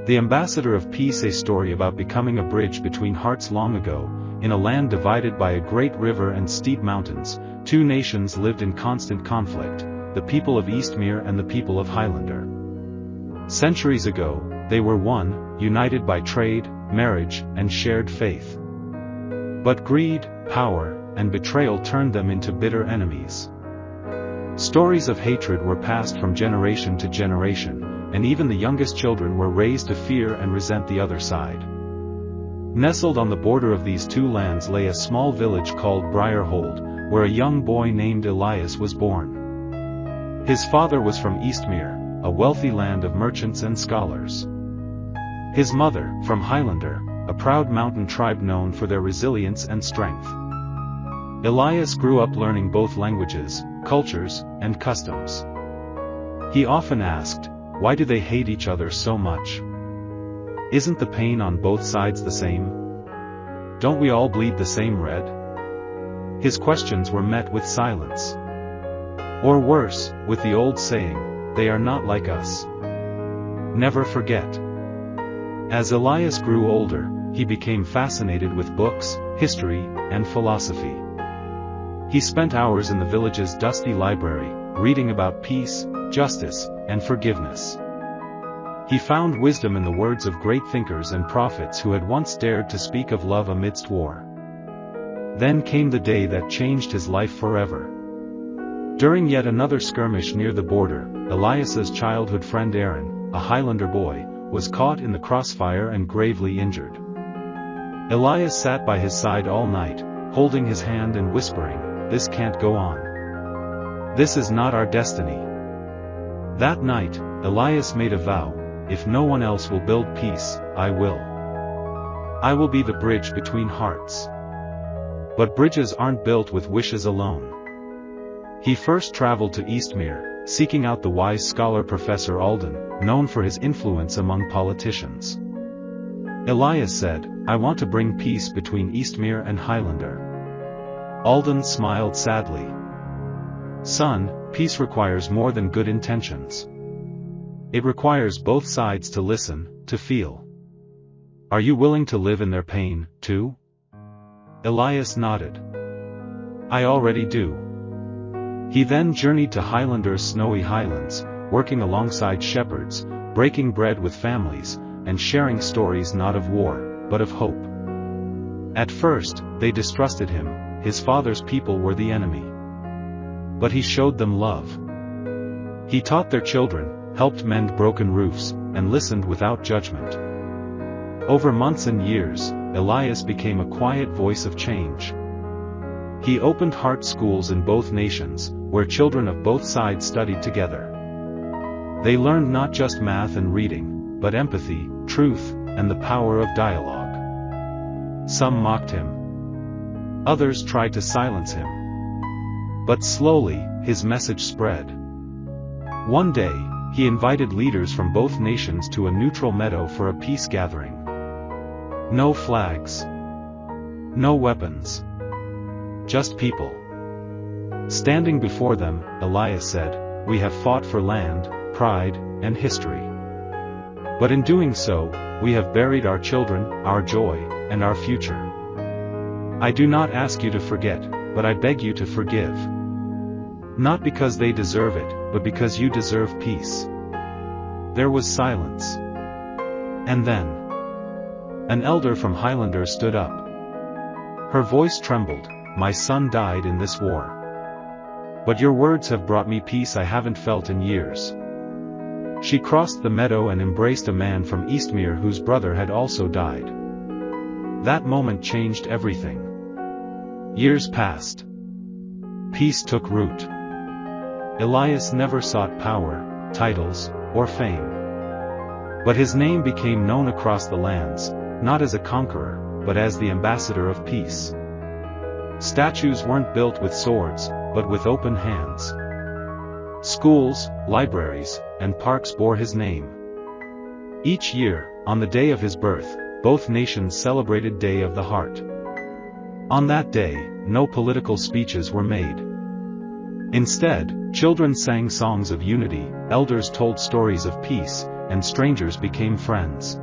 The Ambassador of Peace, a story about becoming a bridge between hearts. Long ago, in a land divided by a great river and steep mountains, two nations lived in constant conflict, the people of Eastmere and the people of Highlander. Centuries ago, they were one, united by trade, marriage, and shared faith. But greed, power, and betrayal turned them into bitter enemies. Stories of hatred were passed from generation to generation, and even the youngest children were raised to fear and resent the other side. Nestled on the border of these two lands lay a small village called Briarhold, where a young boy named Elias was born. His father was from Eastmere, a wealthy land of merchants and scholars. His mother, from Highlander, a proud mountain tribe known for their resilience and strength. Elias grew up learning both languages, cultures, and customs. He often asked, "Why do they hate each other so much? Isn't the pain on both sides the same? Don't we all bleed the same red?" His questions were met with silence. Or worse, with the old saying, "They are not like us." Never forget. As Elias grew older, he became fascinated with books, history, and philosophy. He spent hours in the village's dusty library, reading about peace, justice, and forgiveness. He found wisdom in the words of great thinkers and prophets who had once dared to speak of love amidst war. Then came the day that changed his life forever. During yet another skirmish near the border, Elias's childhood friend Aaron, a Highlander boy, was caught in the crossfire and gravely injured. Elias sat by his side all night, holding his hand and whispering, "This can't go on. This is not our destiny." That night, Elias made a vow, "If no one else will build peace, I will. I will be the bridge between hearts." But bridges aren't built with wishes alone. He first traveled to Eastmere, seeking out the wise scholar Professor Alden, known for his influence among politicians. Elias said, "I want to bring peace between Eastmere and Highlander." Alden smiled sadly. "Son, peace requires more than good intentions. It requires both sides to listen, to feel. Are you willing to live in their pain, too?" Elias nodded. "I already do." He then journeyed to Highlander's snowy highlands, working alongside shepherds, breaking bread with families, and sharing stories not of war, but of hope. At first, they distrusted him. His father's people were the enemy. But he showed them love. He taught their children, helped mend broken roofs, and listened without judgment. Over months and years, Elias became a quiet voice of change. He opened heart schools in both nations, where children of both sides studied together. They learned not just math and reading, but empathy, truth, and the power of dialogue. Some mocked him. Others tried to silence him. But slowly, his message spread. One day, he invited leaders from both nations to a neutral meadow for a peace gathering. No flags. No weapons. Just people. Standing before them, Elias said, "We have fought for land, pride, and history. But in doing so, we have buried our children, our joy, and our future. I do not ask you to forget, but I beg you to forgive. Not because they deserve it, but because you deserve peace." There was silence. And then, an elder from Highlander stood up. Her voice trembled, "My son died in this war. But your words have brought me peace I haven't felt in years." She crossed the meadow and embraced a man from Eastmere whose brother had also died. That moment changed everything. Years passed. Peace took root. Elias never sought power, titles, or fame. But his name became known across the lands, not as a conqueror, but as the ambassador of peace. Statues weren't built with swords, but with open hands. Schools, libraries, and parks bore his name. Each year, on the day of his birth, both nations celebrated Day of the Heart. On that day, no political speeches were made. Instead, children sang songs of unity, elders told stories of peace, and strangers became friends.